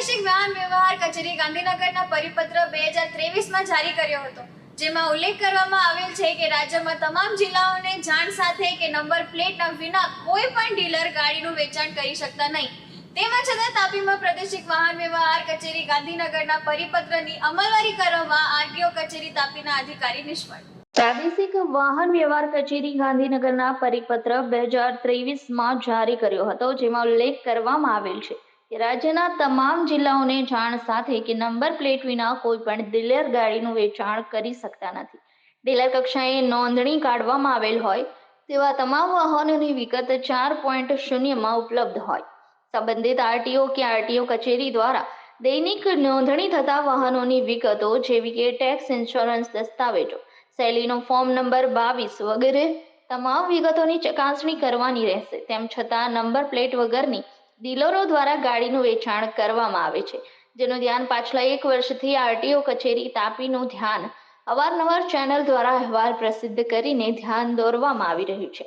પ્રાદેશિક વાહન વ્યવહાર કચેરી ગાંધીનગરના પરિપત્ર 2023માં જારી કર્યો હતો, જેમાં ઉલ્લેખ કરવામાં આવેલ છે કે રાજ્યમાં તમામ જિલ્લાઓને જાણ સાથે કે નંબર પ્લેટ વિના કોઈ પણ ડીલર ગાડીનું વેચાણ કરી શકતા નહીં. તેમાં છતાં તાપીમાં પ્રાદેશિક વાહન વ્યવહાર કચેરી ગાંધીનગરના પરિપત્રની અમલવારી કરવામાં આરટીઓ કચેરી તાપીના અધિકારી નિષ્ફળ. પ્રાદેશિક વાહન વ્યવહાર કચેરી ગાંધીનગરના પરિપત્ર 2023માં જારી કર્યો હતો, જેમાં ઉલ્લેખ કરવામાં આવેલ છે કે રાજ્યના તમામ જિલ્લાઓને જાણ સાથે કે નંબર પ્લેટ વિના કોઈ પણ ડીલર ગાડીનું વેચાણ કરી શકતા નથી. ડીલર કક્ષાએ નોંધણી કાઢવામાં આવેલ હોય તેવા તમામ વાહનોની વિગત 4.0માં ઉપલબ્ધ હોય. સંબંધિત આરટીઓ કે આરટીઓ કચેરી દ્વારા દૈનિક નોંધણી થતા વાહનોની વિગતો જેવી કે ટેક્સ, ઇન્સ્યોરન્સ, દસ્તાવેજો, શૈલીનો ફોર્મ નંબર 22 વગેરે તમામ વિગતોની ચકાસણી કરવાની રહેશે. તેમ છતાં નંબર પ્લેટ વગરની ડીલરો દ્વારા ગાડીનું વેચાણ કરવામાં આવે છે, જેનું ધ્યાન પાછલા 1 વર્ષથી આરટીઓ કચેરી તાપીનું ધ્યાન અવારનવાર ચેનલ દ્વારા અહેવાલ પ્રસિદ્ધ કરીને ધ્યાન દોરવામાં આવી રહ્યું છે.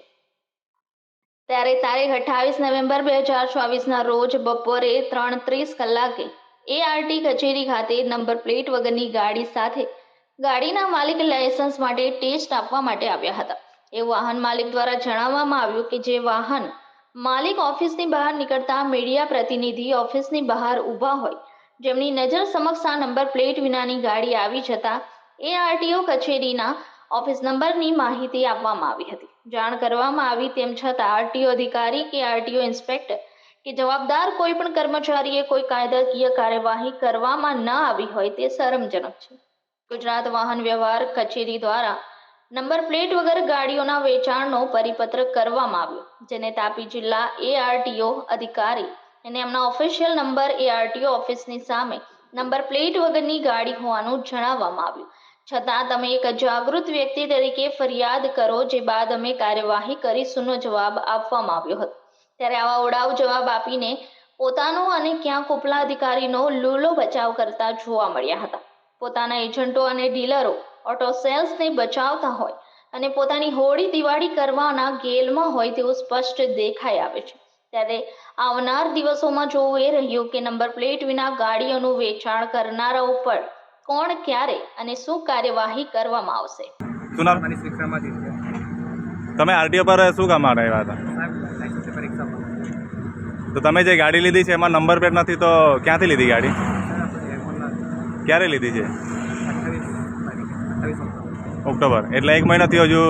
ત્યારે તારીખ 28 નવેમ્બર 2024ના રોજ બપોરે 3:30 કલાકે એઆરટી કચેરી ખાતે નંબર પ્લેટ વગરની ગાડી સાથે ગાડીના માલિક લાયસન્સ માટે ટેસ્ટ આપવા માટે આવ્યા હતા. એવું વાહન માલિક દ્વારા જણાવવામાં આવ્યું કે જે વાહન માલિક ઓફિસની બહાર નીકળતા મીડિયા પ્રતિનિધિ ઓફિસની બહાર ઊભા હોય, જેમની નજર સમક્ષ આ નંબર પ્લેટ વિનાની ગાડી આવી જતા એઆરટીઓ કચેરીના ઓફિસ નંબરની માહિતી આપવામાં આવી હતી. જાણ કરવામાં આવી તેમ છતાં આરટીઓ અધિકારી કે આરટીઓ ઇન્સ્પેક્ટર કે જવાબદાર કોઈ પણ કર્મચારીએ કોઈ કાયદાકીય કાર્યવાહી કરવામાં ન આવી હોય તે શરમજનક છે. ગુજરાત વાહન વ્યવહાર કચેરી દ્વારા નંબર પ્લેટ વગર ગાડીઓના વેચાણનો પરિપત્ર કરવામાં આવ્યો, જેને તાપી જિલ્લા એઆરટીઓ અધિકારી અને એમના ઓફિશિયલ નંબર એઆરટીઓ ઓફિસની સામે નંબર પ્લેટ વગરની ગાડી હોવાનું જણાવવામાં આવ્યું. છતાં તમે એક જાગૃત વ્યક્તિ તરીકે ફરિયાદ કરો, જે બાદ અમે કાર્યવાહી કરીશુંનો જવાબ આપવામાં આવ્યો હતો. ત્યારે આવા ઉડાવ જવાબ આપીને પોતાનો અને ક્યાંક ઉપલા અધિકારીનો લૂલો બચાવ કરતા જોવા મળ્યા હતા. પોતાના એજન્ટો અને ડીલરો ઓટો સેલ્સને બચાવતા હોય અને પોતાની હોળી દિવાળી કરવાના ગેલમાં હોય તેવું સ્પષ્ટ દેખાઈ આવે છે. ત્યારે આવનાર દિવસોમાં જોવું એ રહ્યું કે નંબર પ્લેટ વિના ગાડીઓનું વેચાણ કરનારાઓ પર કોણ, ક્યારે અને શું કાર્યવાહી કરવામાં આવશે. શું નામ? મનીષ વિક્રમાદિત્ય. તમે આરટીઓ પર શું કામ આવ્યા હતા? લાયસન્સની પરીક્ષામાં. તો તમે જે ગાડી લીધી છે એમાં નંબર પ્લેટ નથી, તો ક્યાંથી લીધી ગાડી? ક્યારે લીધી છે? 28 ઓક્ટોબર. એટલે 1 મહિનાથી હજુ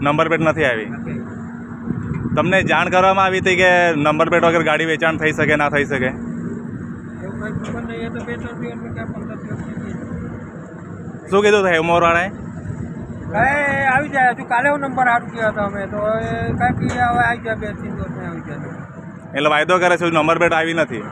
નંબર પ્લેટ નથી આવી. તમને જાણ કરવામાં આવી હતી કે નંબર પ્લેટ વગર ગાડી વેચાણ થઈ શકે, ના થઈ શકે? એવું કંઈ ખબર નહીં. એ તો 2-3 દિવસ ક્યાં 15 દિવસ શું કીધું હતું હેમોરવાળાએ? કાંઈ આવી જાય. હજુ કાલે હું નંબર આપી ગયા હતા અમે તો કાંઈક હવે આવી જાય 2-3 દિવસમાં આવી જાય. એટલે વાયદો કરે છે, નંબર પ્લેટ આવી નથી.